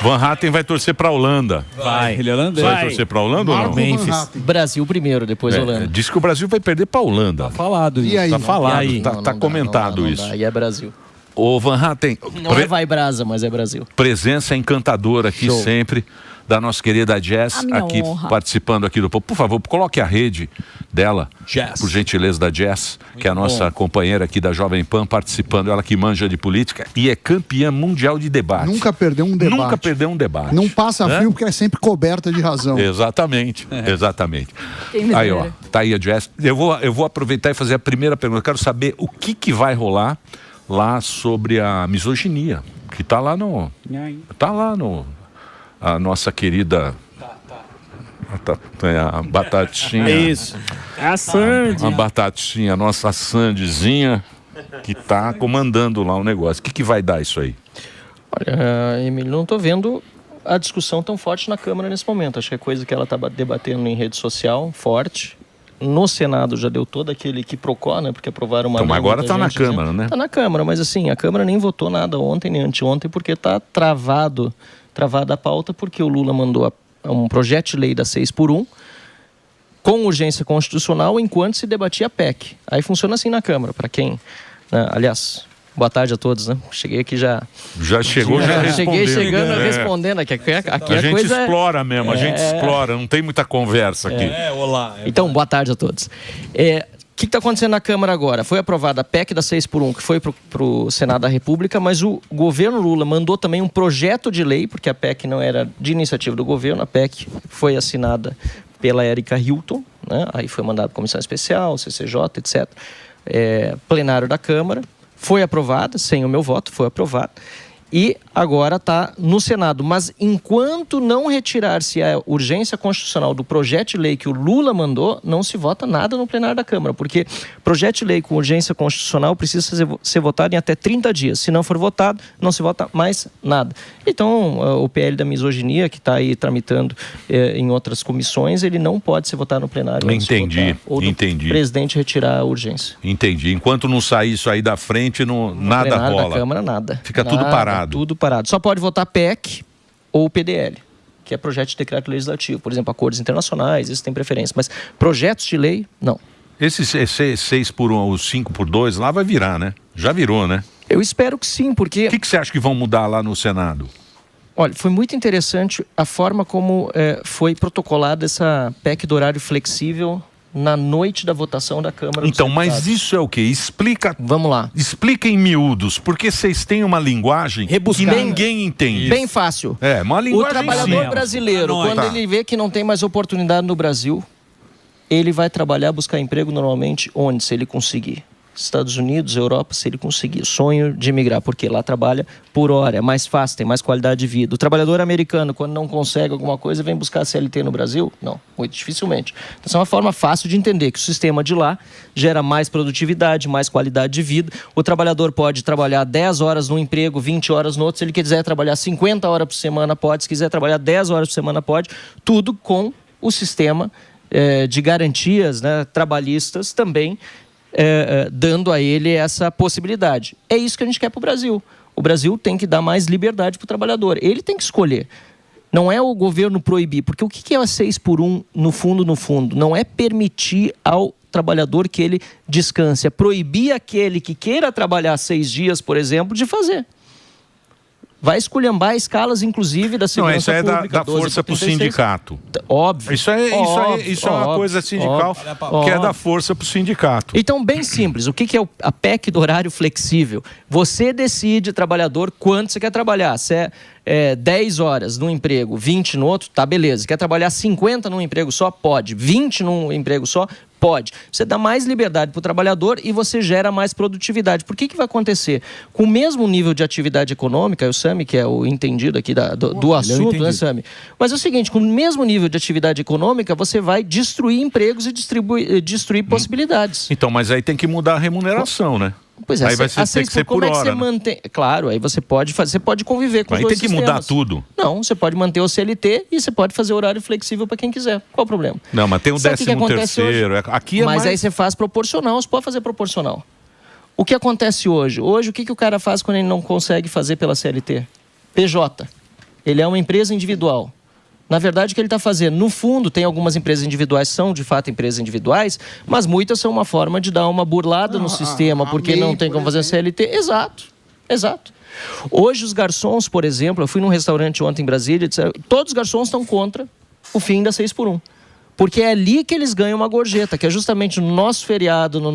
Van Hatten vai torcer para a Holanda. Vai. Ele é holandês. Vai torcer para a Holanda ou não? Memphis. Brasil primeiro, depois Holanda. Diz que o Brasil vai perder para a Holanda. Tá falado isso. E aí? Tá falado, E aí? tá comentado isso. Aí é Brasil. Ô Van Hatten, Não é Vai Brasa, mas é Brasil. presença encantadora aqui sempre da nossa querida Jess, aqui honra. participando aqui do... Por favor, coloque a rede dela, Jess. por gentileza, da Jess, que é a nossa companheira aqui da Jovem Pan, participando, ela que manja de política e é campeã mundial de debate. Nunca perdeu um debate. Nunca perdeu um debate. Não passa Né? frio porque é sempre coberta de razão. Exatamente, exatamente. Quem me Aí, ó, dera. tá aí a Jess. Eu vou aproveitar e fazer a primeira pergunta. Eu quero saber o que vai rolar lá sobre a misoginia, que tá lá no... A nossa querida... A batatinha. Isso. É a Sandy. A batatinha, a nossa Sandyzinha, que tá comandando lá o negócio. O que vai dar isso aí? Olha, Emílio, não estou vendo a discussão tão forte na Câmara nesse momento. Acho que é coisa que ela está debatendo em rede social, forte. No Senado já deu todo aquele quiprocó, né? Porque aprovaram uma... Então, agora está na Câmara, né? Está na Câmara, mas assim, a Câmara nem votou nada ontem nem anteontem, porque está travada a pauta, porque o Lula mandou um projeto de lei da 6x1 com urgência constitucional enquanto se debatia a PEC. Aí funciona assim na Câmara, para quem... Né? Aliás, boa tarde a todos, né? Cheguei aqui já... Já chegou, já respondendo. Cheguei chegando, respondendo. Aqui a gente coisa explora mesmo, a gente explora, não tem muita conversa aqui. Olá. Então, boa tarde a todos. O que está acontecendo na Câmara agora? Foi aprovada a PEC da 6x1, que foi para o Senado da República, mas o governo Lula mandou também um projeto de lei, porque a PEC não era de iniciativa do governo, a PEC foi assinada pela Érica Hilton, né? Aí foi mandado para Comissão Especial, CCJ, etc. Plenário da Câmara, foi aprovada, sem o meu voto, foi aprovada. E agora está no Senado. Mas enquanto não retirar-se a urgência constitucional do projeto de lei que o Lula mandou, não se vota nada no plenário da Câmara. Porque projeto de lei com urgência constitucional precisa ser votado em até 30 dias. Se não for votado, não se vota mais nada. Então, o PL da misoginia, que está aí tramitando em outras comissões, ele não pode ser votado no plenário. Entendi, entendi. O presidente retirar a urgência. Entendi. Enquanto não sair isso aí da frente, nada rola. Da Câmara, nada. Fica tudo parado. Tudo parado. Só pode votar PEC ou PDL, que é projeto de decreto legislativo. Por exemplo, acordos internacionais, isso tem preferência. Mas projetos de lei, não. Esse 6x1 ou 5x2 lá vai virar, né? Já virou, né? Eu espero que sim, porque... O que você acha que vão mudar lá no Senado? Olha, foi muito interessante a forma como foi protocolada essa PEC do horário flexível na noite da votação da Câmara. Então, mas isso é o quê? Explica. Vamos lá. Explica em miúdos, porque vocês têm uma linguagem que ninguém entende. Bem fácil. Uma linguagem O trabalhador brasileiro, quando ele vê que não tem mais oportunidade no Brasil, ele vai trabalhar, buscar emprego normalmente onde? Se ele conseguir. Estados Unidos, Europa, se ele conseguir. Sonho de emigrar, porque lá trabalha por hora, é mais fácil, tem mais qualidade de vida. O trabalhador americano, quando não consegue alguma coisa, vem buscar a CLT no Brasil? Não, muito dificilmente. Então, essa é uma forma fácil de entender que o sistema de lá gera mais produtividade, mais qualidade de vida. O trabalhador pode trabalhar 10 horas num emprego, 20 horas no outro. Se ele quiser trabalhar 50 horas por semana, pode. Se quiser trabalhar 10 horas por semana, pode. Tudo com o sistema de garantias, né, trabalhistas também, dando a ele essa possibilidade. É isso que a gente quer para o Brasil. O Brasil tem que dar mais liberdade para o trabalhador. Ele tem que escolher. Não é o governo proibir. Porque o que é a 6x1 no fundo? Não é permitir ao trabalhador que ele descanse. É proibir aquele que queira trabalhar 6 dias, por exemplo, de fazer. Vai esculhambar escalas, inclusive, da segurança pública. Não, isso é da força para o sindicato. Óbvio. Isso é uma coisa sindical que é da força para o sindicato. Então, bem simples. O que é a PEC do horário flexível? Você decide, trabalhador, quanto você quer trabalhar. Se é 10 horas num emprego, 20 no outro, tá, beleza. Quer trabalhar 50 num emprego só? Pode. 20 num emprego só? Pode. Você dá mais liberdade para o trabalhador e você gera mais produtividade. Por que vai acontecer? Com o mesmo nível de atividade econômica, o Sami, que é o entendido aqui do assunto, né, Sami? Mas é o seguinte, com o mesmo nível de atividade econômica, você vai destruir empregos e destruir possibilidades. Então, mas aí tem que mudar a remuneração, né? Pois é, aí vai ter que ser por hora, você mantém? Claro, aí você pode fazer, você pode conviver com os dois sistemas. Aí tem que mudar tudo. Não, você pode manter o CLT e você pode fazer horário flexível para quem quiser. Qual o problema? Não, mas tem o 13º. Aqui é mas aí você faz proporcional, você pode fazer proporcional. O que acontece hoje? Hoje, o que o cara faz quando ele não consegue fazer pela CLT? PJ. Ele é uma empresa individual. Na verdade, o que ele está fazendo? No fundo, tem algumas empresas individuais que são, de fato, empresas individuais, mas muitas são uma forma de dar uma burlada no sistema, porque não tem como fazer CLT. Exato. Hoje, os garçons, por exemplo, eu fui num restaurante ontem em Brasília, disseram, todos os garçons estão contra o fim da 6x1. Porque é ali que eles ganham uma gorjeta, que é justamente no nosso feriado, na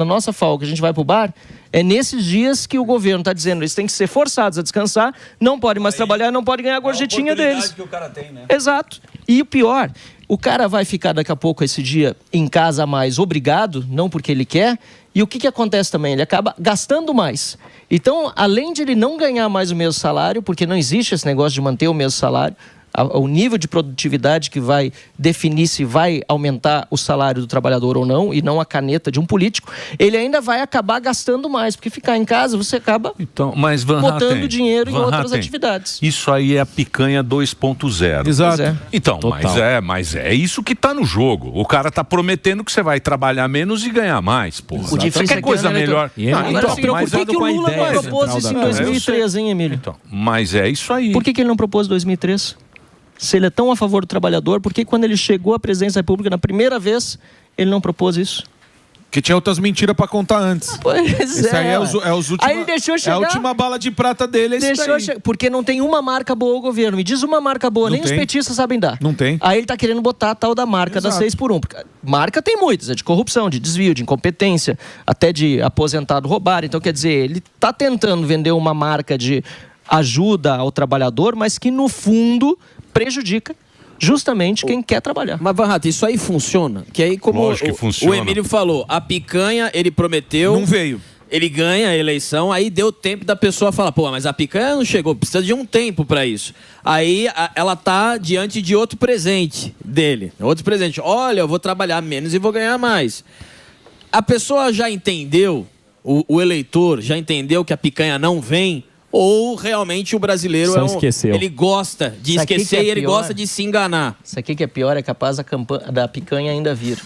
nossa folga, que a gente vai pro bar, é nesses dias que o governo está dizendo, eles têm que ser forçados a descansar, não podem mais trabalhar, não podem ganhar a gorjetinha deles. Que o cara tem, né? Exato. E o pior, o cara vai ficar daqui a pouco esse dia em casa a mais obrigado, não porque ele quer, e o que acontece também? Ele acaba gastando mais. Então, além de ele não ganhar mais o mesmo salário, porque não existe esse negócio de manter o mesmo salário, o nível de produtividade que vai definir se vai aumentar o salário do trabalhador ou não, e não a caneta de um político, ele ainda vai acabar gastando mais, porque ficar em casa você acaba botando dinheiro em outras atividades. Isso aí é a picanha 2.0. Exato. Então, mas é isso que tá no jogo. O cara tá prometendo que você vai trabalhar menos e ganhar mais, pô. Você quer coisa melhor? Agora, por que o Lula não propôs isso em 2003, hein, Emílio? Então, mas é isso aí. Por que ele não propôs em 2003? Se ele é tão a favor do trabalhador, por que quando ele chegou à presidência da República na primeira vez, ele não propôs isso? Que tinha outras mentiras pra contar antes. Pois Esse aí é os últimos. Aí ele deixou chegar. É a última bala de prata dele, Porque não tem uma marca boa ao governo. Me diz uma marca boa, nem os petistas sabem dar. Não tem. Aí ele tá querendo botar a tal da marca da 6x1. Porque marca tem muitas, é de corrupção, de desvio, de incompetência, até de aposentado roubar. Então, quer dizer, ele tá tentando vender uma marca de ajuda ao trabalhador, mas que no fundo prejudica justamente quem quer trabalhar. Mas, Van Hatten, isso aí funciona? Que aí, como o Emílio falou, a picanha, ele prometeu... Não veio. Ele ganha a eleição, aí deu tempo da pessoa falar, pô, mas a picanha não chegou, precisa de um tempo pra isso. Aí ela tá diante de outro presente dele. Outro presente. Olha, eu vou trabalhar menos e vou ganhar mais. A pessoa já entendeu, o eleitor já entendeu que a picanha não vem? Ou realmente o brasileiro ele gosta de esquecer e ele gosta de se enganar? Isso aqui que é pior, é capaz da picanha ainda vir.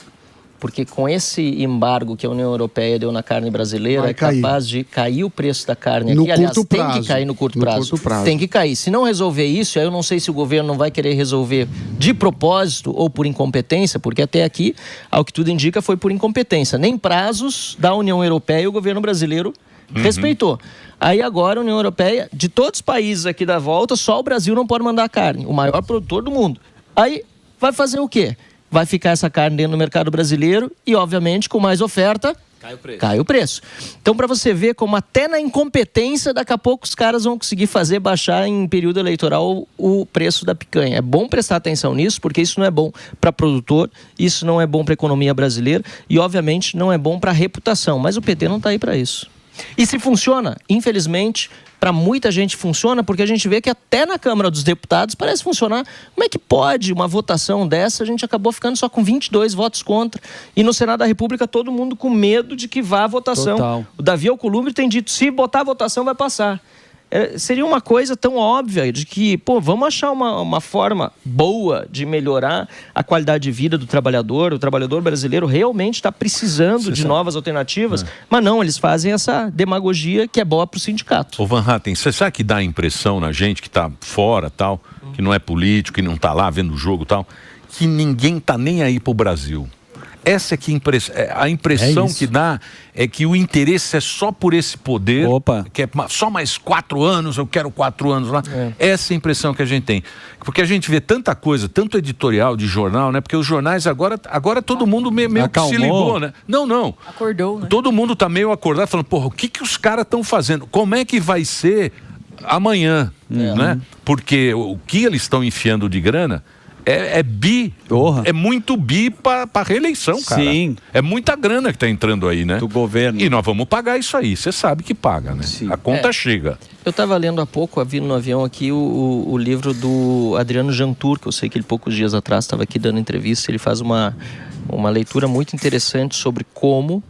Porque com esse embargo que a União Europeia deu na carne brasileira, é capaz de cair o preço da carne aqui. Aliás, tem que cair no curto prazo. Tem que cair. Se não resolver isso, aí eu não sei se o governo não vai querer resolver de propósito ou por incompetência, porque até aqui, ao que tudo indica, foi por incompetência. Nem prazos da União Europeia o governo brasileiro respeitou. Aí agora a União Europeia, de todos os países aqui da volta, só o Brasil não pode mandar carne, o maior produtor do mundo. Aí vai fazer o quê? Vai ficar essa carne dentro do mercado brasileiro e, obviamente, com mais oferta, cai o preço. Então, para você ver como até na incompetência, daqui a pouco os caras vão conseguir fazer baixar em período eleitoral o preço da picanha. É bom prestar atenção nisso, porque isso não é bom para produtor, isso não é bom para a economia brasileira e, obviamente, não é bom para a reputação. Mas o PT não está aí para isso. E se funciona, infelizmente, para muita gente funciona, porque a gente vê que até na Câmara dos Deputados parece funcionar. Como é que pode uma votação dessa? A gente acabou ficando só com 22 votos contra. E no Senado da República todo mundo com medo de que vá a votação. Total. O Davi Alcolumbre tem dito, se botar a votação vai passar. Seria uma coisa tão óbvia de que, vamos achar uma forma boa de melhorar a qualidade de vida do trabalhador. O trabalhador brasileiro realmente está precisando de novas alternativas, mas não, eles fazem essa demagogia que é boa para o sindicato. Ô Van Hatten, você sabe que dá a impressão na gente que está fora, tal, que não é político, que não está lá vendo o jogo, tal, que ninguém está nem aí para o Brasil. Essa é que a impressão que dá é que o interesse é só por esse poder, que é só mais 4 anos, eu quero 4 anos lá. Essa é a impressão que a gente tem. Porque a gente vê tanta coisa, tanto editorial de jornal, né? Porque os jornais agora todo mundo meio que se ligou, né? Não. Acordou, né? Todo mundo tá meio acordado, falando, o que os caras estão fazendo? Como é que vai ser amanhã, né? Porque o que eles estão enfiando de grana é muito bi para reeleição, cara. Sim. É muita grana que tá entrando aí, né? Do governo. E nós vamos pagar isso aí, você sabe que paga, né? Sim. A conta chega. Eu estava lendo há pouco, vindo no avião aqui, o livro do Adriano Jantur, que eu sei que ele poucos dias atrás estava aqui dando entrevista. Ele faz uma leitura muito interessante sobre como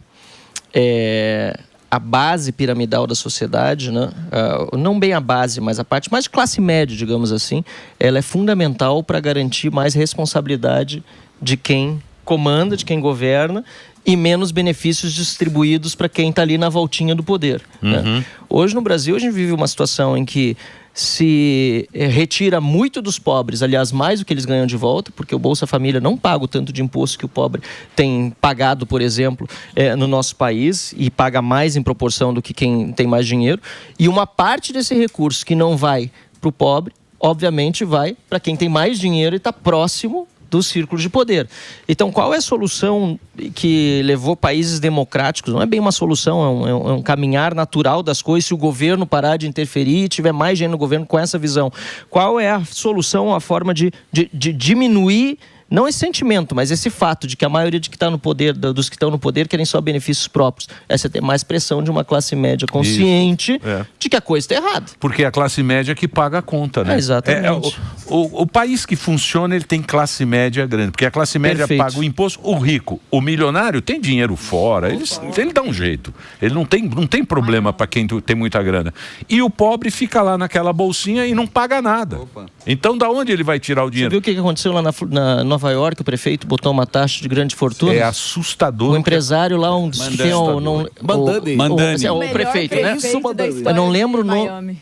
a base piramidal da sociedade, né? Não bem a base, mas a parte mais de classe média, digamos assim, ela é fundamental para garantir mais responsabilidade de quem comanda, de quem governa, e menos benefícios distribuídos para quem está ali na voltinha do poder. Né? Hoje no Brasil a gente vive uma situação em que se retira muito dos pobres, aliás, mais do que eles ganham de volta, porque o Bolsa Família não paga o tanto de imposto que o pobre tem pagado, por exemplo, no nosso país, e paga mais em proporção do que quem tem mais dinheiro, e uma parte desse recurso que não vai para o pobre, obviamente vai para quem tem mais dinheiro e está próximo do círculo de poder. Então, qual é a solução que levou países democráticos? Não é bem uma solução, é um caminhar natural das coisas. Se o governo parar de interferir e tiver mais gente no governo com essa visão, qual é a solução, a forma de diminuir, não esse sentimento, mas esse fato de que a maioria de que tá no poder, dos que estão no poder querem só benefícios próprios? É você ter mais pressão de uma classe média consciente de que a coisa está errada. Porque é a classe média que paga a conta, né? Exatamente. O país que funciona, ele tem classe média grande, porque a classe média paga o imposto. O rico, o milionário tem dinheiro fora, ele dá um jeito. Ele não tem problema para quem tem muita grana. E o pobre fica lá naquela bolsinha e não paga nada. Então, da onde ele vai tirar o dinheiro? Você viu o que aconteceu lá na Nova York? O prefeito botou uma taxa de grande fortuna. É assustador. O empresário lá, o prefeito, né? Eu não lembro o nome.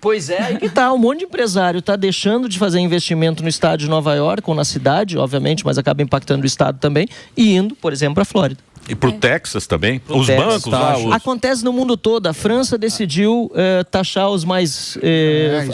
Pois é, aí que tá, um monte de empresário está deixando de fazer investimento no estado de Nova York, ou na cidade, obviamente, mas acaba impactando o estado também, e indo, por exemplo, para a Flórida. E pro Texas também? Os bancos lá? Acontece no mundo todo. A França decidiu taxar os mais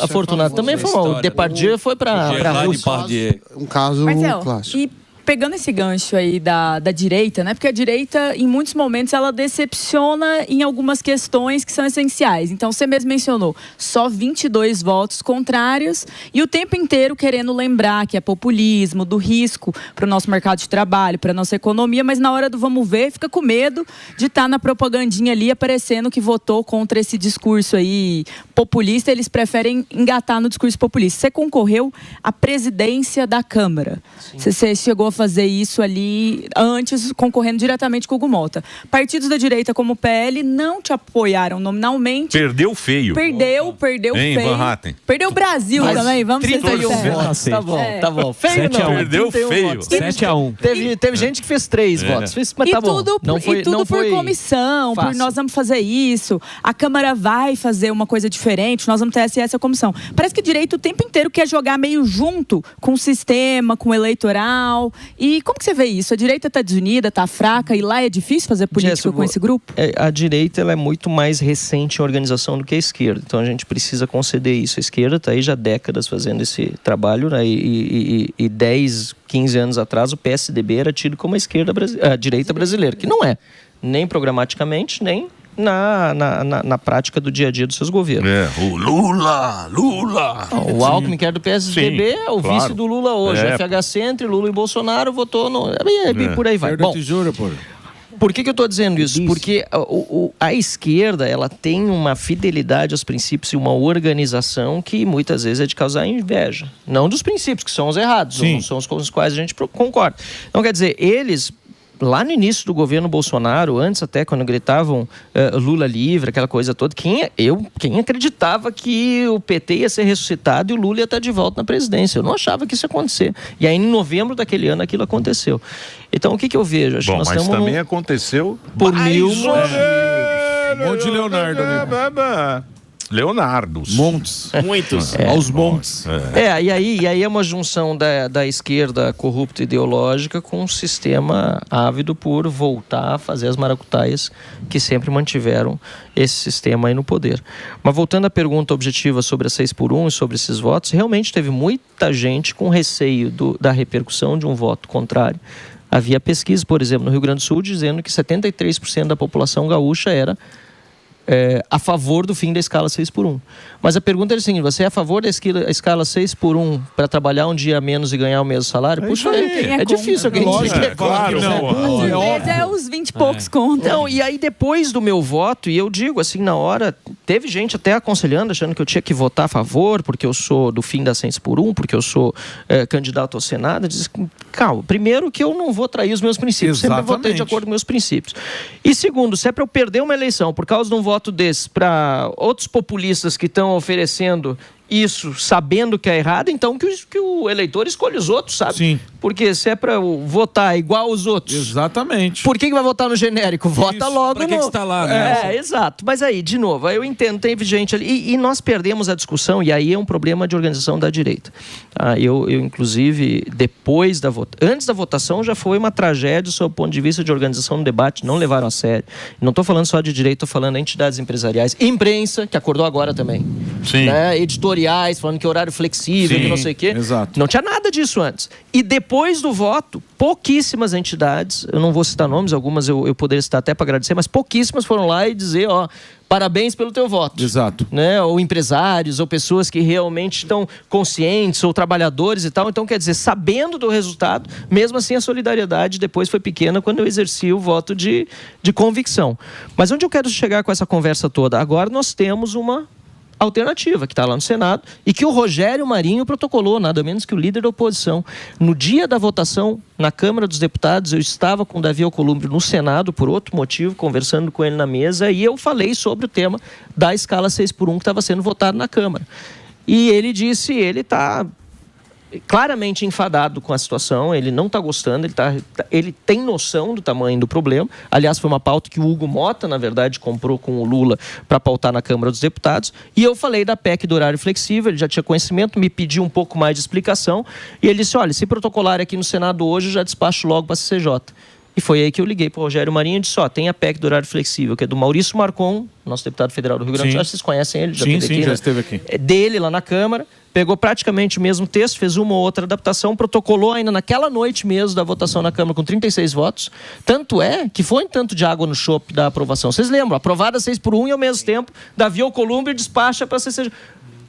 afortunados. Também foi mal. O Depardieu foi para a Rússia. Um caso clássico. E pegando esse gancho aí da direita, né? Porque a direita, em muitos momentos, ela decepciona em algumas questões que são essenciais. Então, você mesmo mencionou, só 22 votos contrários e o tempo inteiro querendo lembrar que é populismo, do risco para o nosso mercado de trabalho, para a nossa economia, mas na hora do vamos ver, fica com medo de estar na propagandinha ali aparecendo que votou contra esse discurso aí populista. Eles preferem engatar no discurso populista. Você concorreu à presidência da Câmara. Você chegou a fazer isso ali antes, concorrendo diretamente com o Hugo Malta. Partidos da direita como o PL não te apoiaram nominalmente. Perdeu feio. Perdeu feio. Van Hatten. Perdeu o Brasil também, vamos ser 31 votos. Tá bom. Feio não. Perdeu feio. 7-1. Teve gente que fez 3 votos. Mas tá bom. Tudo por comissão, por nós vamos fazer isso. A Câmara vai fazer uma coisa diferente, nós vamos ter essa comissão. Parece que o direito o tempo inteiro quer jogar meio junto com o sistema, com o eleitoral. E como que você vê isso? A direita está desunida, está fraca e lá é difícil fazer política com esse grupo? A direita ela é muito mais recente em organização do que a esquerda. Então a gente precisa conceder isso. A esquerda está aí já décadas fazendo esse trabalho, né? E 10, 15 anos atrás o PSDB era tido como a direita brasileira, que não é. Nem programaticamente, nem na prática do dia a dia dos seus governos. O Lula! O Alckmin, que era do PSDB, é o vice do Lula hoje. FHC entre Lula e Bolsonaro votou no... E por aí vai. Bom, por que eu estou dizendo isso? Porque a esquerda ela tem uma fidelidade aos princípios e uma organização que muitas vezes é de causar inveja. Não dos princípios, que são os errados, não são os com os quais a gente concorda. Então, quer dizer, eles... Lá no início do governo Bolsonaro, antes até, quando gritavam Lula livre, aquela coisa toda, quem acreditava que o PT ia ser ressuscitado e o Lula ia estar de volta na presidência? Eu não achava que isso ia acontecer. E aí, em novembro daquele ano, aquilo aconteceu. Então, o que eu vejo? Acho que nós mas também aconteceu... Por mil... Um monte de Leonardo, né? Leonardos. Montes. Muitos. Aos montes. E aí é uma junção da esquerda corrupta ideológica com um sistema ávido por voltar a fazer as maracutaias que sempre mantiveram esse sistema aí no poder. Mas voltando à pergunta objetiva sobre a 6x1 e sobre esses votos, realmente teve muita gente com receio da repercussão de um voto contrário. Havia pesquisa, por exemplo, no Rio Grande do Sul, dizendo que 73% da população gaúcha era a favor do fim da escala 6x1. Mas a pergunta é a seguinte: você é a favor da escala 6x1 para trabalhar um dia a menos e ganhar o mesmo salário? Puxa, é difícil alguém dizer. Claro, É os 20 e poucos contos. Então, e aí depois do meu voto, e eu digo assim, na hora, teve gente até aconselhando, achando que eu tinha que votar a favor, porque eu sou do fim da 6x1, porque eu sou candidato ao Senado. Diz, calma, primeiro que eu não vou trair os meus princípios. Exatamente. Sempre votei de acordo com meus princípios. E segundo, se é para eu perder uma eleição por causa de um voto desse para outros populistas que estão oferecendo isso sabendo que é errado, então que o eleitor escolha os outros, sabe? Sim. Porque se é para votar igual os outros... Exatamente. Por que vai votar no genérico? Vota Isso. logo pra que no... que está lá, né? Exato. Mas aí, de novo, eu entendo, teve gente ali... E nós perdemos a discussão, e aí é um problema de organização da direita. Eu inclusive, depois da votação... Antes da votação já foi uma tragédia sob o ponto de vista de organização do debate, não levaram a sério. Não estou falando só de direito, estou falando de entidades empresariais. Imprensa, que acordou agora também. Sim. Né? Editoriais, falando que horário flexível, Sim, que não sei o quê. exato. Não tinha nada disso antes. E depois do voto, pouquíssimas entidades, eu não vou citar nomes, algumas eu poderia citar até para agradecer, mas pouquíssimas foram lá e dizer, parabéns pelo teu voto. Exato. Né? Ou empresários, ou pessoas que realmente estão conscientes, ou trabalhadores e tal. Então, quer dizer, sabendo do resultado, mesmo assim a solidariedade depois foi pequena quando eu exerci o voto de convicção. Mas onde eu quero chegar com essa conversa toda? Agora nós temos uma alternativa que está lá no Senado e que o Rogério Marinho protocolou, nada menos que o líder da oposição. No dia da votação na Câmara dos Deputados, eu estava com o Davi Alcolumbre no Senado por outro motivo, conversando com ele na mesa, e eu falei sobre o tema da escala 6x1 que estava sendo votado na Câmara. E ele disse, ele está claramente enfadado com a situação, ele não está gostando, ele tem noção do tamanho do problema. Aliás, foi uma pauta que o Hugo Mota, na verdade, comprou com o Lula para pautar na Câmara dos Deputados. E eu falei da PEC do horário flexível, ele já tinha conhecimento, me pediu um pouco mais de explicação. E ele disse, olha, se protocolar aqui no Senado hoje, eu já despacho logo para a CCJ. E foi aí que eu liguei para o Rogério Marinho e disse, tem a PEC do horário flexível, que é do Maurício Marcon, nosso deputado federal do Rio Grande do Sul. Vocês conhecem ele? Já esteve aqui. É dele lá na Câmara. Pegou praticamente o mesmo texto, fez uma ou outra adaptação, protocolou ainda naquela noite mesmo da votação na Câmara com 36 votos. Tanto é que foi um tanto de água no chope da aprovação. Vocês lembram? Aprovada 6x1 e ao mesmo tempo, Davi Alcolumbre despacha para a CCJ.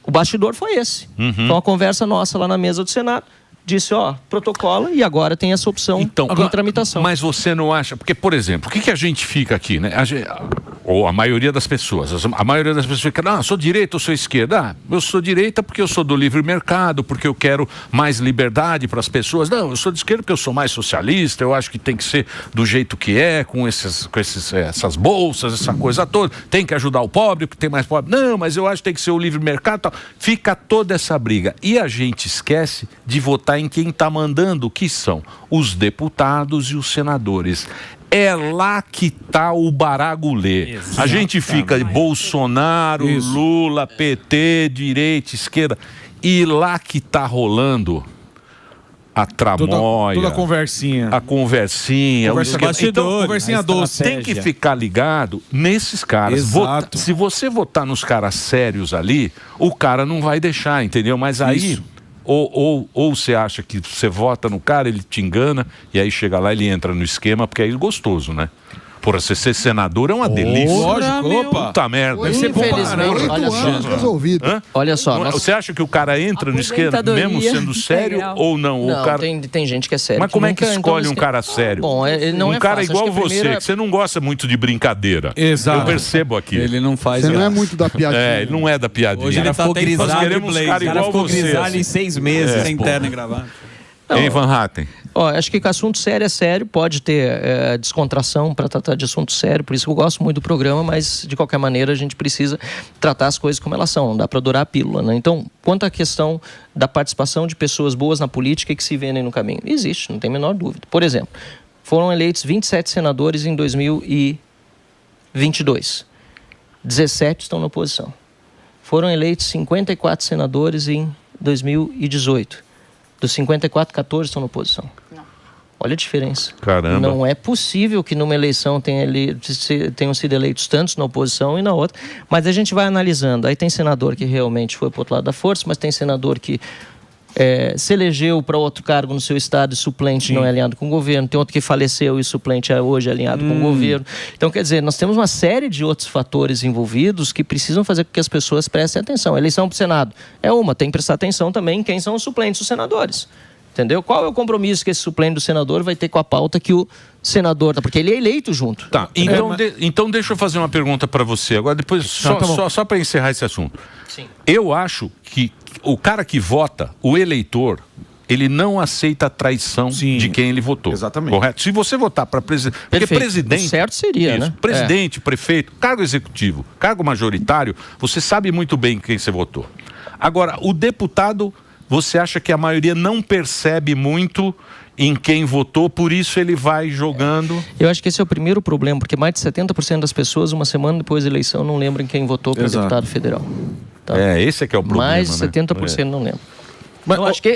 O bastidor foi esse. Foi uma conversa nossa lá na mesa do Senado. Disse, protocola e agora tem essa opção de tramitação. Mas você não acha... Porque, por exemplo, o que a gente fica aqui, né? Ou a maioria das pessoas. A maioria das pessoas fica, sou direita ou sou esquerda? Eu sou direita porque eu sou do livre mercado, porque eu quero mais liberdade para as pessoas. Não, eu sou de esquerda porque eu sou mais socialista, eu acho que tem que ser do jeito que é, com essas bolsas, essa coisa toda. Tem que ajudar o pobre, porque tem mais pobre. Não, mas eu acho que tem que ser o livre mercado. Tal. Fica toda essa briga. E a gente esquece de votar em quem está mandando, que são os deputados e os senadores. É lá que está o baragulê. A gente fica de Bolsonaro, Lula, PT, direita, esquerda. E lá que está rolando a tramóia. Toda a conversinha. A conversinha. Então, conversinha doce. Tem que ficar ligado nesses caras. Se você votar nos caras sérios ali, o cara não vai deixar, entendeu? Mas aí... Ou você acha que você vota no cara, ele te engana, e aí chega lá, ele entra no esquema, porque é gostoso, né? Porra, você ser senador é uma delícia. Lógico, puta merda. Infelizmente, olha só. Você acha que o cara entra no esquema mesmo sendo sério ou não? Não, tem gente que é sério. Mas como é que escolhe um cara sério? Bom, não um cara igual você, que você não gosta muito de brincadeira. Exato. Eu percebo aqui. Ele não faz. Você não é muito da piadinha. Ele não é da piadinha. Hoje ele ficou grisalho. Nós queremos um cara igual você. Grisalho em 6 meses, sem terno e gravata. Hein, Van Hatten? Acho que assunto sério é sério, pode ter descontração para tratar de assunto sério, por isso que eu gosto muito do programa, mas de qualquer maneira a gente precisa tratar as coisas como elas são, não dá para adorar a pílula, né? Então, quanto à questão da participação de pessoas boas na política e que se vendem no caminho, existe, não tem a menor dúvida. Por exemplo, foram eleitos 27 senadores em 2022, 17 estão na oposição. Foram eleitos 54 senadores em 2018. Dos 54, 14 estão na oposição. Não. Olha a diferença. Caramba. Não é possível que numa eleição tenham sido eleitos tantos na oposição e na outra. Mas a gente vai analisando. Aí tem senador que realmente foi para o outro lado da força, mas tem senador que se elegeu para outro cargo no seu estado e suplente não é alinhado com o governo. Tem outro que faleceu e suplente é hoje alinhado com o governo. Então, quer dizer, nós temos uma série de outros fatores envolvidos que precisam fazer com que as pessoas prestem atenção. A eleição para o Senado é tem que prestar atenção também em quem são os suplentes dos senadores. Entendeu? Qual é o compromisso que esse suplente do senador vai ter com a pauta que o senador... Porque ele é eleito junto. Tá, então deixa eu fazer uma pergunta para você. Agora, depois, só para encerrar esse assunto. Sim. Eu acho que o cara que vota, o eleitor, ele não aceita a traição de quem ele votou. Exatamente. Correto? Se você votar para presidente... Porque presidente... O certo seria, né? Presidente, prefeito, cargo executivo, cargo majoritário, você sabe muito bem quem você votou. Agora, o deputado, você acha que a maioria não percebe muito em quem votou, por isso ele vai jogando? Eu acho que esse é o primeiro problema, porque mais de 70% das pessoas, uma semana depois da eleição, não lembram quem votou para deputado federal. Tá? Esse é que é o problema, mais de 70% não lembram. Mas eu acho que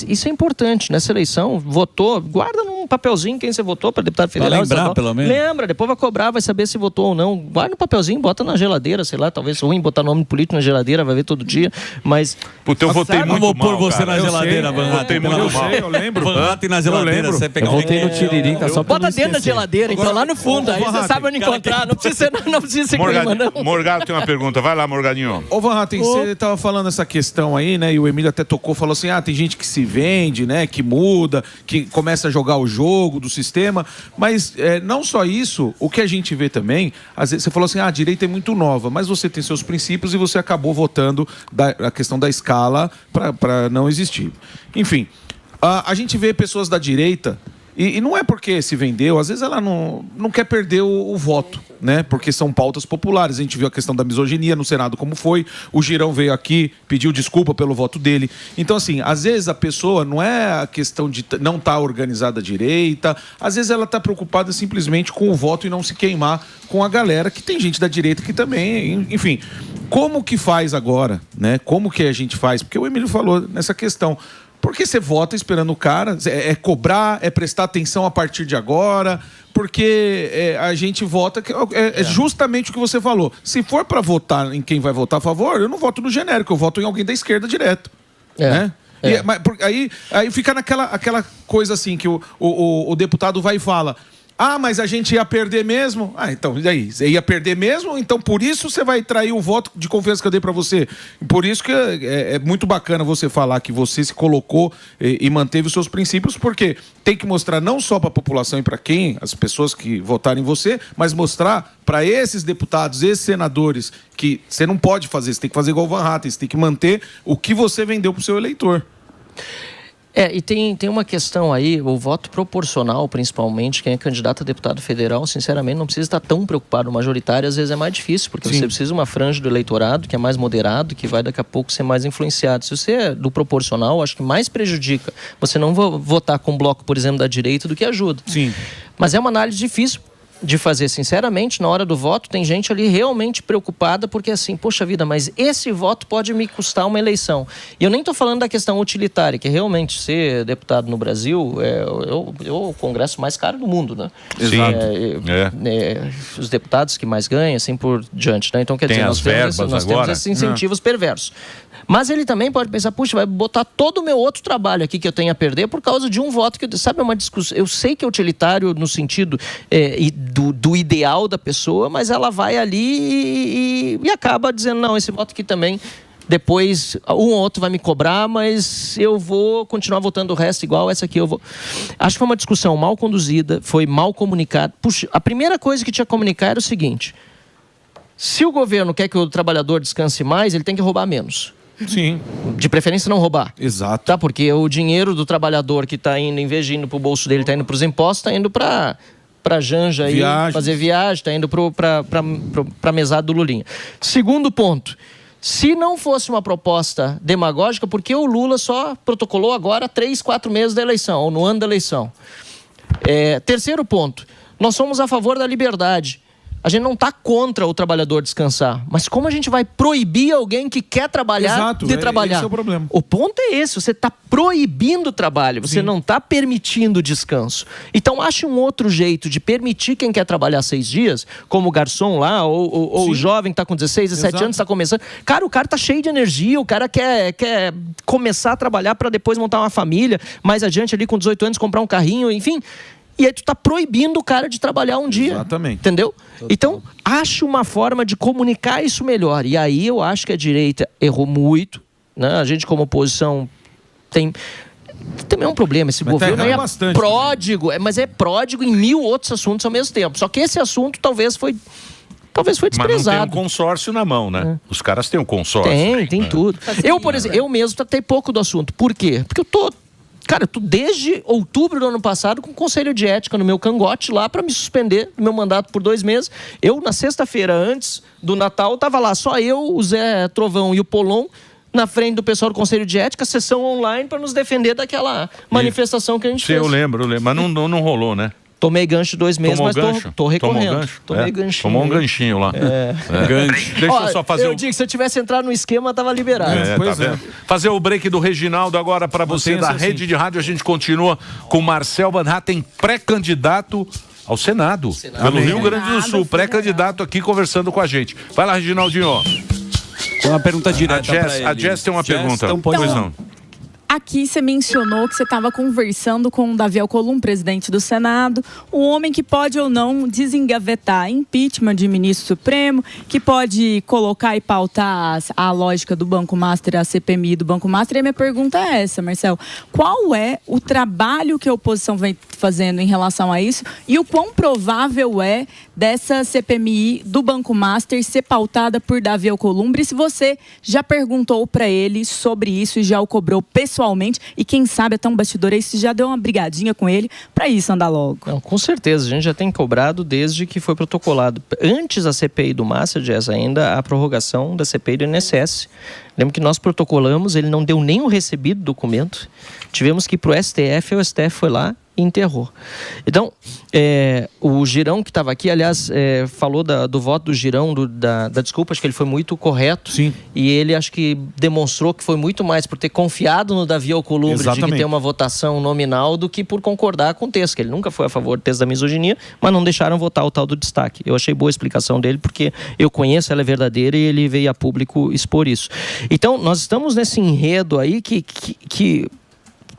isso é importante. Nessa eleição, votou, guarda num papelzinho quem você votou para deputado federal. Pra lembrar, pelo menos. Lembra, depois vai cobrar, vai saber se votou ou não. Guarda no papelzinho, bota na geladeira, sei lá, talvez ruim botar nome político na geladeira, vai ver todo dia, mas... Puta, eu votei muito mal, vou pôr você cara. na geladeira, Van Hatten. Votei muito mal. Eu lembro. Van Hatten na geladeira, você pegar Eu voltei no Tiririca só pra Bota não dentro da esquecer. geladeira, então lá no fundo, aí você sabe onde encontrar. Não precisa ser clima, não. Morgado tem uma pergunta. Vai lá, Morgadinho. Ô, Van Hatten, você tava falando essa questão aí, né? E o Emílio até tocou, falou assim, tem gente que se vende, né? Que muda, que começa a jogar o jogo do sistema. Mas não só isso, o que a gente vê também, às vezes você falou assim, a direita é muito nova, mas você tem seus princípios e você acabou votando a questão da escala para não existir. Enfim, a gente vê pessoas da direita, e não é porque se vendeu, às vezes ela não quer perder o voto, né? Porque são pautas populares. A gente viu a questão da misoginia no Senado como foi. O Girão veio aqui, pediu desculpa pelo voto dele. Então, assim, às vezes a pessoa não é a questão de não estar organizada à direita. Às vezes ela está preocupada simplesmente com o voto e não se queimar com a galera, que tem gente da direita que também... Enfim, como que faz agora, né? Como que a gente faz? Porque o Emílio falou nessa questão... Porque você vota esperando o cara, cobrar, prestar atenção a partir de agora, porque a gente vota, é justamente o que você falou. Se for para votar em quem vai votar a favor, eu não voto no genérico, eu voto em alguém da esquerda direto. Né? Mas, aí fica aquela coisa assim, que o deputado vai e fala... mas a gente ia perder mesmo? Então, e aí? Você ia perder mesmo? Então, por isso você vai trair o voto de confiança que eu dei pra você. Por isso que é muito bacana você falar que você se colocou e manteve os seus princípios, porque tem que mostrar não só pra população e pra quem, as pessoas que votaram em você, mas mostrar pra esses deputados, esses senadores, que você não pode fazer, você tem que fazer igual o Van Hatten, você tem que manter o que você vendeu pro seu eleitor. E tem uma questão aí, o voto proporcional, principalmente, quem é candidato a deputado federal, sinceramente, não precisa estar tão preocupado. O majoritário, às vezes, é mais difícil, porque você precisa de uma franja do eleitorado que é mais moderado, que vai, daqui a pouco, ser mais influenciado. Se você é do proporcional, acho que mais prejudica você não votar com um bloco, por exemplo, da direita, do que ajuda. Sim. Mas é uma análise difícil de fazer, sinceramente. Na hora do voto tem gente ali realmente preocupada, porque assim, poxa vida, mas esse voto pode me custar uma eleição. E eu nem estou falando da questão utilitária, que realmente ser deputado no Brasil é o congresso mais caro do mundo, né? Exato. Os deputados que mais ganham, assim por diante, né? Então, quer dizer, nós temos esses incentivos perversos. Mas ele também pode pensar, puxa, vai botar todo o meu outro trabalho aqui que eu tenho a perder por causa de um voto que, sabe, é uma discussão. Eu sei que é utilitário no sentido do ideal da pessoa, mas ela vai ali e acaba dizendo, não, esse voto aqui também, depois um ou outro vai me cobrar, mas eu vou continuar votando o resto igual, essa aqui eu vou... Acho que foi uma discussão mal conduzida, foi mal comunicada. Puxa, a primeira coisa que tinha que comunicar era o seguinte: se o governo quer que o trabalhador descanse mais, ele tem que roubar menos. Sim. De preferência não roubar. Exato. Tá? Porque o dinheiro do trabalhador que está indo, em vez de indo para o bolso dele, está indo para os impostos, está indo para Janja aí, fazer viagem, está indo para a mesada do Lulinha. Segundo ponto, se não fosse uma proposta demagógica, por que o Lula só protocolou agora 3, 4 meses da eleição, ou no ano da eleição? Terceiro ponto, nós somos a favor da liberdade. A gente não está contra o trabalhador descansar. Mas como a gente vai proibir alguém que quer trabalhar de trabalhar? Esse é o problema. O ponto é esse. Você está proibindo o trabalho. Você não está permitindo o descanso. Então, ache um outro jeito de permitir quem quer trabalhar 6 dias, como o garçom lá, ou o jovem que está com 16, 17 anos, está começando. Cara, o cara está cheio de energia. O cara quer começar a trabalhar para depois montar uma família. Mais adiante, ali com 18 anos, comprar um carrinho, enfim... E aí tu tá proibindo o cara de trabalhar um dia. Exatamente. Entendeu? Total. Então, acho uma forma de comunicar isso melhor. E aí eu acho que a direita errou muito, né? A gente, como oposição, tem... Também é um problema. Esse governo é pródigo, mas é pródigo em 1000 outros assuntos ao mesmo tempo. Só que esse assunto talvez foi desprezado. Mas não tem um consórcio na mão, né? Os caras têm um consórcio. Tem tudo. Eu, por exemplo, eu mesmo tratei pouco do assunto. Por quê? Porque eu tô desde outubro do ano passado com o Conselho de Ética no meu cangote lá para me suspender do meu mandato por 2 meses. Eu, na sexta-feira, antes do Natal, tava lá só eu, o Zé Trovão e o Polon na frente do pessoal do Conselho de Ética, sessão online, para nos defender daquela manifestação que a gente fez. Eu lembro. Mas não rolou, né? Tomei gancho 2 meses, mas tô recorrendo. Tomei ganchinho. Tomou um ganchinho lá. Gancho. Deixa eu só fazer eu digo, se eu tivesse entrado no esquema, tava liberado. Fazer o break do Reginaldo agora para você da Rede de Rádio. A gente continua com Marcel Van Hatten, pré-candidato ao Senado. Pelo Rio Grande do Sul, pré-candidato aqui conversando com a gente. Vai lá, Reginaldinho. Tem uma pergunta direta para ele. A Jess tem uma pergunta. Pois não. Aqui você mencionou que você estava conversando com o Davi Alcolumbre, presidente do Senado, um homem que pode ou não desengavetar impeachment de ministro supremo, que pode colocar e pautar a lógica do Banco Master, a CPMI do Banco Master. E a minha pergunta é essa, Marcelo. Qual é o trabalho que a oposição vem fazendo em relação a isso e o quão provável é dessa CPMI do Banco Master ser pautada por Davi Alcolumbre? E se você já perguntou para ele sobre isso e já o cobrou pessoalmente, e quem sabe até um bastidor aí, se já deu uma brigadinha com ele para isso andar logo. Não, com certeza, a gente já tem cobrado desde que foi protocolado. Antes da CPI do Master, Jazz, ainda a prorrogação da CPI do INSS. Lembra que nós protocolamos, ele não deu nem o recebido documento. Tivemos que ir para o STF, o STF foi lá e enterrou. Então, o Girão que estava aqui, aliás, falou do voto do Girão, da desculpa, acho que ele foi muito correto. Sim. E ele acho que demonstrou que foi muito mais por ter confiado no Davi Alcolumbre de que ter uma votação nominal do que por concordar com o texto, que ele nunca foi a favor do texto da misoginia, mas não deixaram votar o tal do destaque. Eu achei boa a explicação dele, porque eu conheço, ela é verdadeira e ele veio a público expor isso. Então, nós estamos nesse enredo aí que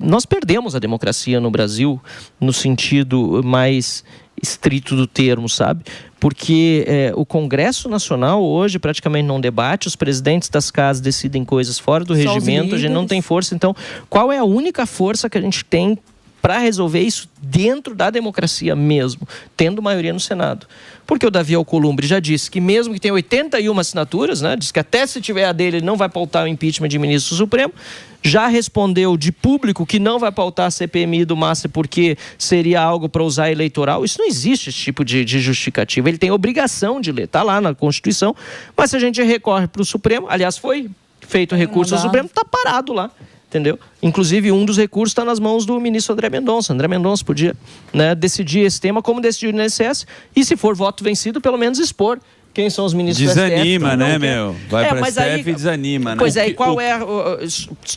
nós perdemos a democracia no Brasil no sentido mais estrito do termo, sabe? Porque o Congresso Nacional hoje praticamente não debate, os presidentes das casas decidem coisas fora do regimento, a gente não tem força. Então, qual é a única força que a gente tem para resolver isso dentro da democracia mesmo, tendo maioria no Senado? Porque o Davi Alcolumbre já disse que mesmo que tenha 81 assinaturas, né, diz que até se tiver a dele ele não vai pautar o impeachment de ministro supremo, já respondeu de público que não vai pautar a CPMI do Master porque seria algo para usar eleitoral. Isso não existe, esse tipo de justificativa. Ele tem obrigação de ler, está lá na Constituição, mas se a gente recorre para o Supremo, aliás, foi feito recurso ao Supremo, está parado lá. Entendeu? Inclusive, um dos recursos está nas mãos do ministro André Mendonça. André Mendonça podia, né, decidir esse tema como decidiu no INSS e, se for voto vencido, pelo menos expor quem são os ministros do STF. Desanima, né, meu? Vai para o STF e desanima, né? Pois é, e qual é...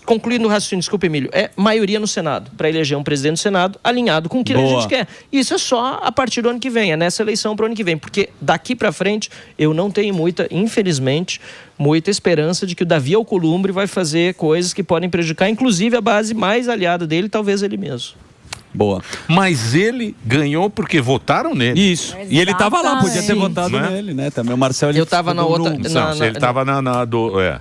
Concluindo o raciocínio, desculpa, Emílio, é maioria no Senado, para eleger um presidente do Senado alinhado com o que a gente quer. Isso é só a partir do ano que vem, é nessa eleição para o ano que vem, porque daqui para frente eu não tenho infelizmente, muita esperança de que o Davi Alcolumbre vai fazer coisas que podem prejudicar, inclusive a base mais aliada dele, talvez ele mesmo. Boa. Mas ele ganhou porque votaram nele. Isso. E ele estava lá, podia ter votado nele, né? Também o Marcelo... Eu estava na outra... Ele estava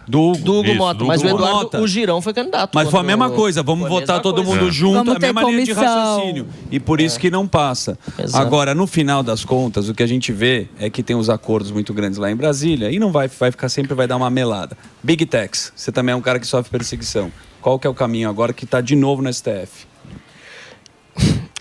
do Hugo Mota. Mas o Eduardo, o Girão foi candidato. Mas foi a mesma coisa. Vamos votar todo mundo junto, a mesma linha de raciocínio. E por isso que não passa. Exato. Agora, no final das contas, o que a gente vê é que tem os acordos muito grandes lá em Brasília e não vai ficar sempre, vai dar uma melada. Big Techs, você também é um cara que sofre perseguição. Qual que é o caminho agora que está de novo no STF?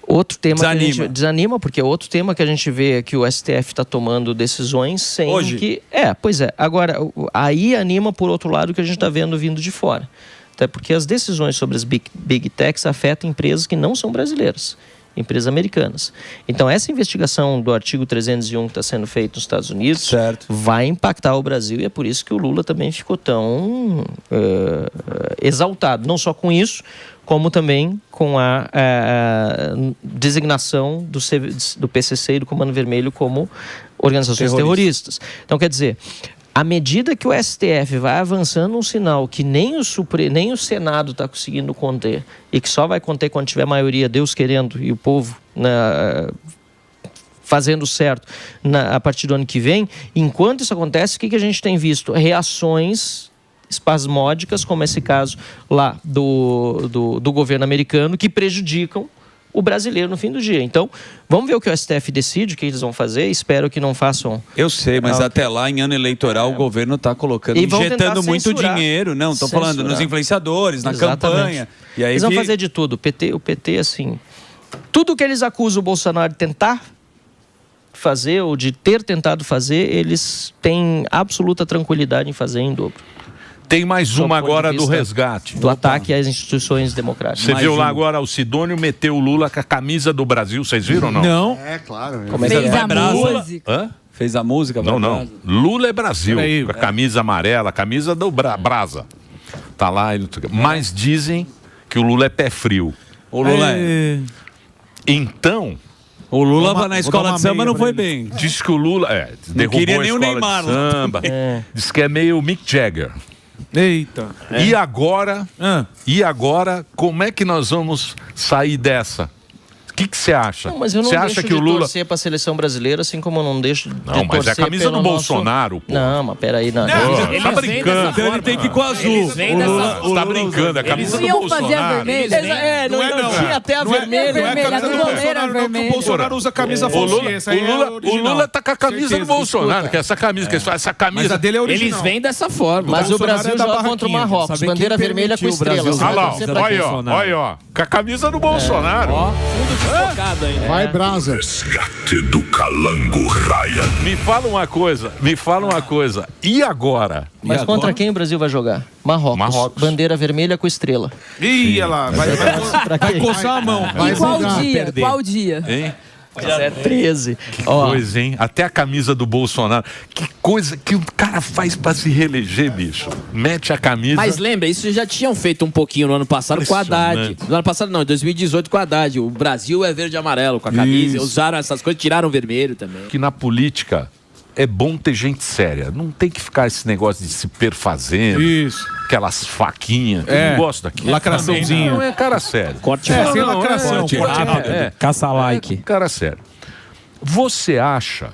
Outro tema que a gente desanima, porque é outro tema que a gente vê que o STF está tomando decisões sem hoje. Que... pois é. Agora, aí anima, por outro lado, o que a gente está vendo vindo de fora. Até porque as decisões sobre as Big Techs afetam empresas que não são brasileiras, empresas americanas. Então, essa investigação do artigo 301 que está sendo feito nos Estados Unidos vai impactar o Brasil e é por isso que o Lula também ficou tão exaltado. Não só com isso, como também com a designação do PCC e do Comando Vermelho como organizações terroristas. Então, quer dizer, à medida que o STF vai avançando um sinal que nem o Senado está conseguindo conter e que só vai conter quando tiver maioria, Deus querendo, e o povo fazendo certo a partir do ano que vem, enquanto isso acontece, o que a gente tem visto? Reações espasmódicas, como esse caso lá do governo americano, que prejudicam o brasileiro no fim do dia. Então, vamos ver o que o STF decide, o que eles vão fazer. Espero que não façam... Eu sei, mas até lá, em ano eleitoral, o governo está colocando, injetando muito dinheiro. Não, estou falando nos influenciadores, na campanha. E aí eles vão fazer de tudo. O PT, assim... Tudo que eles acusam o Bolsonaro de tentar fazer, ou de ter tentado fazer, eles têm absoluta tranquilidade em fazer em dobro. Tem mais uma agora do resgate. Do ataque às instituições democráticas. Você viu lá agora o Sidônio meteu o Lula com a camisa do Brasil. Vocês viram ou não? Não. É, claro. Fez a música. Hã? Fez a música? Não. Lula é Brasil. Com a camisa amarela, a camisa do Brasa. Tá lá. Mas dizem que o Lula é pé frio. O Lula é. Então... O Lula vai na escola de samba, não foi bem. Diz que o Lula derrubou queria a nem o escola Neymar de samba. Diz que é meio Mick Jagger. Eita. E agora, como é que nós vamos sair dessa? O que você acha? Não, mas eu não Você deixo acha que o Lula torcer para a seleção brasileira, assim como eu não deixo de Não, mas é a camisa do Bolsonaro, pô. Não, mas peraí. Não. Você tá brincando. Então ele tem que ir com o azul. Você tá brincando, é a camisa do Bolsonaro. Não tinha até a vermelha. O Bolsonaro usa a camisa falsa. O Lula tá com a camisa do Bolsonaro, que é essa camisa, essa camisa. Mas a dele é original. Eles vêm dessa forma. Mas o Brasil joga contra o Marrocos, bandeira vermelha com estrelas. Olha, ó, com a camisa do Bolsonaro. Focado aí, né? Vai, Brasa. Resgate do Calango Ryan. Me fala uma coisa. E agora? Mas contra quem o Brasil vai jogar? Marrocos. Bandeira vermelha com estrela. Ih, olha lá. Vai coçar a mão. Vai Qual zerar. dia? Qual dia? Hein? É 13. Que coisa, hein? Até a camisa do Bolsonaro. Que coisa que o cara faz pra se reeleger, bicho. Mete a camisa. Mas lembra, isso já tinham feito um pouquinho no ano passado com a Haddad. No ano passado não, em 2018 com a Haddad. O Brasil é verde e amarelo com a camisa. Usaram essas coisas, tiraram o vermelho também. Que na política é bom ter gente séria. Não tem que ficar esse negócio de se perfazendo. Isso. Aquelas faquinhas. Eu não gosto daquilo. Lacraçãozinha. Não é cara sério. Corte sem lacração. Corte rápido. Caça like. Cara sério. Você acha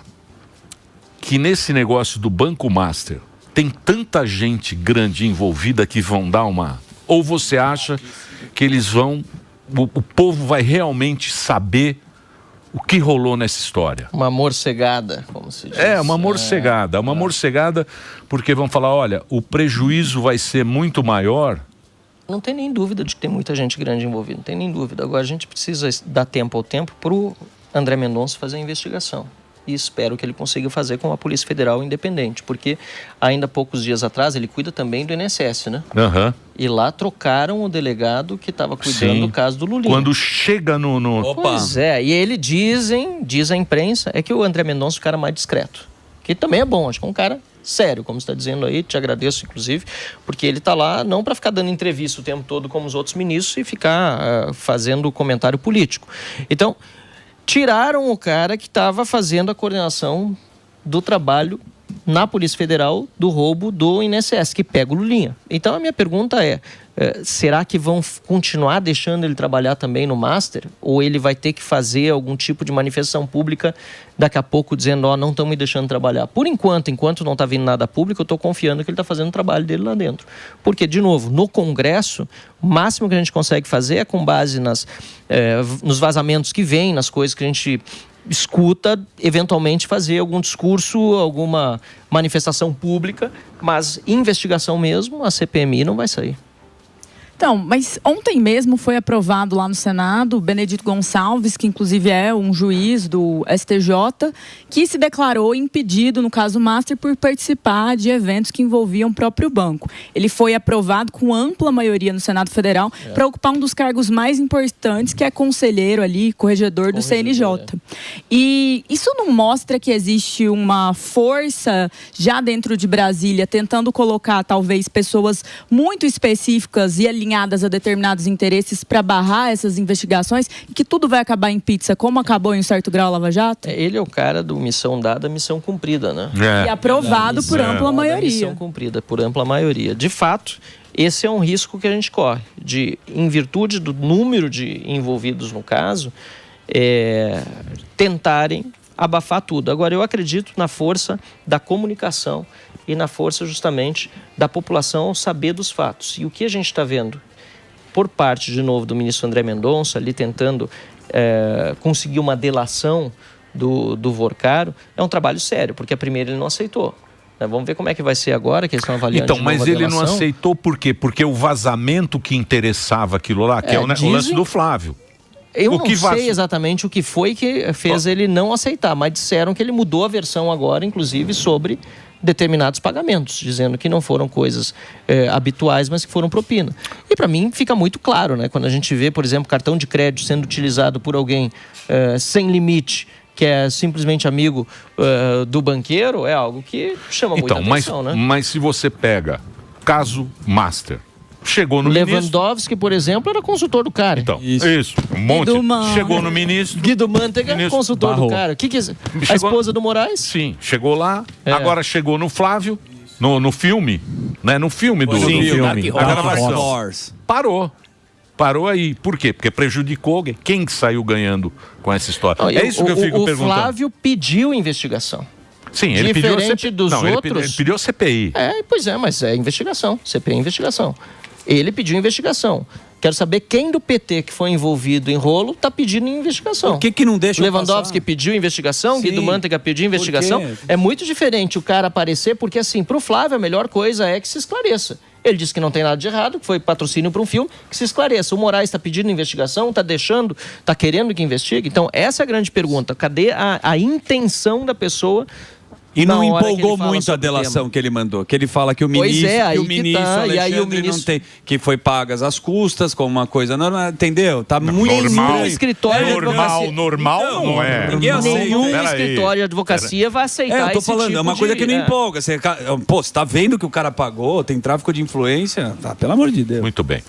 que nesse negócio do Banco Master tem tanta gente grande envolvida que vão dar uma... Ou você acha que eles vão... O povo vai realmente saber o que rolou nessa história? Uma morcegada, como se diz. Uma morcegada, porque vão falar, olha, o prejuízo vai ser muito maior. Não tem nem dúvida de que tem muita gente grande envolvida, não tem nem dúvida. Agora a gente precisa dar tempo ao tempo para o André Mendonça fazer a investigação. E espero que ele consiga fazer com a Polícia Federal independente, porque ainda poucos dias atrás ele cuida também do INSS, né? E lá trocaram o delegado que estava cuidando do caso do Lulinha. Quando chega no... Pois é, e ele diz a imprensa, é que o André Mendonça é o cara mais discreto. Que também é bom, acho que é um cara sério, como você está dizendo aí, te agradeço inclusive, porque ele está lá não para ficar dando entrevista o tempo todo como os outros ministros e ficar fazendo comentário político. Então, tiraram o cara que estava fazendo a coordenação do trabalho na Polícia Federal do roubo do INSS, que pega o Lulinha. Então a minha pergunta é, será que vão continuar deixando ele trabalhar também no Master? Ou ele vai ter que fazer algum tipo de manifestação pública daqui a pouco dizendo, não estão me deixando trabalhar? Por enquanto não está vindo nada público, eu estou confiando que ele está fazendo o trabalho dele lá dentro. Porque, de novo, no Congresso, o máximo que a gente consegue fazer é com base nos vazamentos que vêm, nas coisas que a gente escuta, eventualmente fazer algum discurso, alguma manifestação pública, mas investigação mesmo, a CPMI não vai sair. Então, mas ontem mesmo foi aprovado lá no Senado, o Benedito Gonçalves, que inclusive é um juiz do STJ, que se declarou impedido, no caso Master, por participar de eventos que envolviam o próprio banco. Ele foi aprovado com ampla maioria no Senado Federal para ocupar um dos cargos mais importantes, que é conselheiro ali, corregedor do CNJ. E isso não mostra que existe uma força já dentro de Brasília, tentando colocar talvez pessoas muito específicas e alinhadas a determinados interesses para barrar essas investigações e que tudo vai acabar em pizza, como acabou em um certo grau a Lava Jato? Ele é o cara do missão dada, missão cumprida, né? E aprovado por ampla maioria. Missão cumprida por ampla maioria. De fato, esse é um risco que a gente corre, em virtude do número de envolvidos no caso, tentarem abafar tudo. Agora, eu acredito na força da comunicação e na força justamente da população ao saber dos fatos. E o que a gente está vendo por parte, de novo, do ministro André Mendonça, ali tentando conseguir uma delação do Vorcaro, é um trabalho sério, porque a primeira ele não aceitou. Vamos ver como é que vai ser agora, que eles estão avaliando. Então, mas ele não aceitou por quê? Porque o vazamento que interessava aquilo lá, que é o lance do Flávio. Eu não sei exatamente o que foi que fez ele não aceitar, mas disseram que ele mudou a versão agora, inclusive, sobre determinados pagamentos, dizendo que não foram coisas habituais, mas que foram propina. E para mim fica muito claro, né? Quando a gente vê, por exemplo, cartão de crédito sendo utilizado por alguém sem limite, que é simplesmente amigo do banqueiro, é algo que chama muita atenção, né? Mas se você pega caso Master, chegou no Lewandowski, por exemplo, era consultor do cara. Então, isso. Um monte. Chegou no ministro. Guido Mantega, consultor do cara. Que a esposa do Moraes? Sim, chegou lá. Agora chegou no Flávio, no filme, né? No filme do filme. A gravação. Parou aí. Por quê? Porque prejudicou alguém. Quem que saiu ganhando com essa história? É isso que eu fico perguntando. O Flávio pediu investigação. Sim, ele pediu dos outros. Ele pediu CPI. Pois é, mas é investigação. CPI é investigação. Ele pediu investigação. Quero saber quem do PT que foi envolvido em rolo está pedindo investigação. Por que não deixa Lewandowski pediu investigação, Guido Mantega pediu investigação. É muito diferente o cara aparecer, porque assim, para o Flávio a melhor coisa é que se esclareça. Ele disse que não tem nada de errado, que foi patrocínio para um filme, que se esclareça. O Moraes está pedindo investigação, está querendo que investigue. Então essa é a grande pergunta. Cadê a intenção da pessoa? E não empolgou muito a delação que ele mandou, que ele fala que o ministro, Alexandre não tem, que foi pagas às custas como uma coisa normal, entendeu? Tá muito normal. Normal não é. Nenhum escritório de advocacia vai aceitar eu tô falando, é uma coisa que não empolga. Você tá vendo que o cara pagou, tem tráfico de influência? Tá, pelo amor de Deus. Muito bem.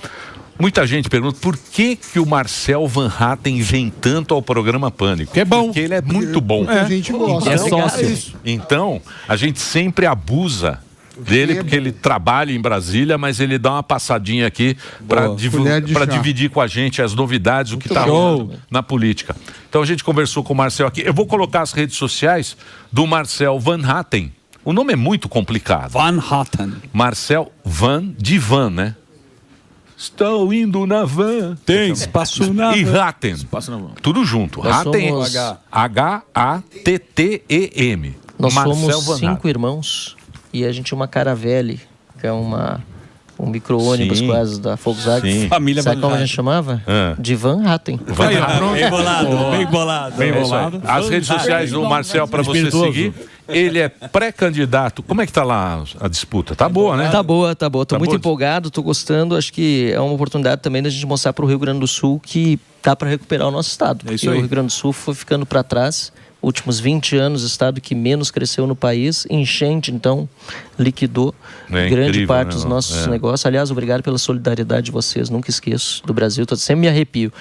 Muita gente pergunta por que o Marcel Van Hatten vem tanto ao programa Pânico. Que é bom. Porque ele é muito bom. A gente gosta. É sócio. Então, a gente sempre abusa dele, porque ele trabalha em Brasília, mas ele dá uma passadinha aqui para dividir com a gente as novidades, o que está rolando na política. Então a gente conversou com o Marcel aqui. Eu vou colocar as redes sociais do Marcel Van Hatten. O nome é muito complicado. Van Hatten. Marcel de van, né? Estou indo na van. Tem espaço na van. E Hatten. Tudo junto. Hatten, H-A-T-T-E-M. Nós somos 5 irmãos e a gente tinha uma Caravelle, que é um micro-ônibus quase da Volkswagen. Família Sabe como a gente chamava? De Van Hatten. Bem bolado. As redes sociais do Marcel para você seguir. Ele é pré-candidato. Como é que tá lá a disputa? Tá boa, né? Tá boa. Tô muito empolgado, tô gostando. Acho que é uma oportunidade também da gente mostrar para o Rio Grande do Sul que dá para recuperar o nosso estado. Porque o Rio Grande do Sul foi ficando para trás. Últimos 20 anos, o estado que menos cresceu no país. Enchente, então, liquidou grande parte dos nossos negócios. Aliás, obrigado pela solidariedade de vocês. Nunca esqueço do Brasil. Sempre me arrepio.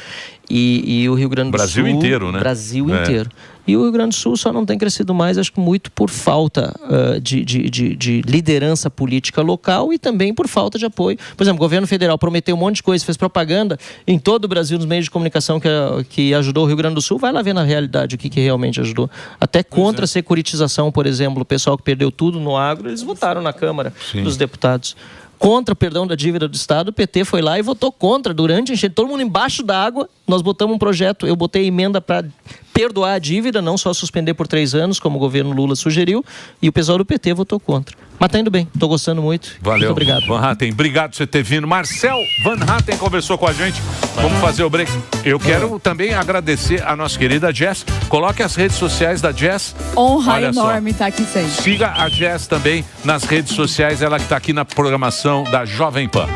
E o Rio Grande do Sul... Brasil inteiro, né? Brasil inteiro. E o Rio Grande do Sul só não tem crescido mais, acho que muito por falta de liderança política local e também por falta de apoio. Por exemplo, o governo federal prometeu um monte de coisa, fez propaganda em todo o Brasil, nos meios de comunicação que ajudou o Rio Grande do Sul. Vai lá ver na realidade o que realmente ajudou. Até contra a securitização, por exemplo, o pessoal que perdeu tudo no agro, eles votaram na Câmara dos Deputados. Contra o perdão da dívida do Estado, o PT foi lá e votou contra. Durante a enchente, todo mundo embaixo da água, nós botamos um projeto, eu botei emenda para perdoar a dívida, não só suspender por 3 anos, como o governo Lula sugeriu, e o pessoal do PT votou contra. Mas tá indo bem, tô gostando muito. Valeu. Muito obrigado. Van Hatten, obrigado por você ter vindo. Marcel Van Hatten conversou com a gente. Vamos fazer o break. Eu quero também agradecer a nossa querida Jess. Coloque as redes sociais da Jess. Honra enorme estar aqui sempre. Siga a Jess também nas redes sociais, ela que está aqui na programação da Jovem Pan.